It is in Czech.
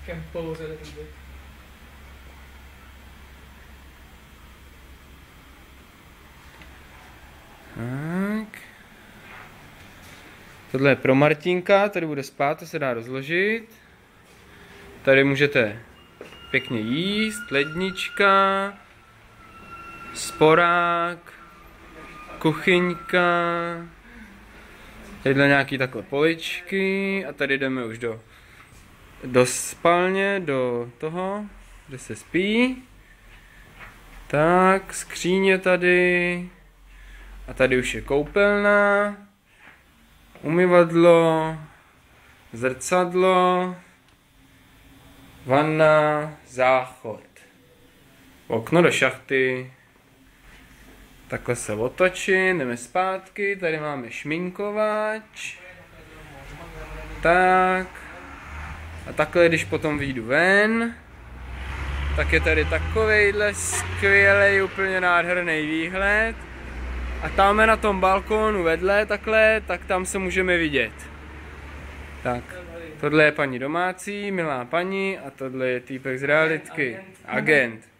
Kempouze líbí. Tak. Tohle je pro Martinka, tady bude spát, to se dá rozložit. Tady můžete pěkně jíst, lednička, sporák, kuchyňka, tadyhle nějaký takové poličky a tady jdeme už do spálně, do toho, kde se spí. Tak, skříně tady a tady už je koupelna, umyvadlo, zrcadlo, vanna, záchod, okno do šachty. Takhle se otočím, jdeme zpátky, tady máme šminkovač. Tak. A takhle, když potom vyjdu ven, tak je tady takovejhle skvělej, úplně nádherný výhled. A tam na tom balkónu vedle, takhle, tak tam se můžeme vidět. Tak, tohle je paní domácí, milá paní, a tohle je týpek z realitky, agent.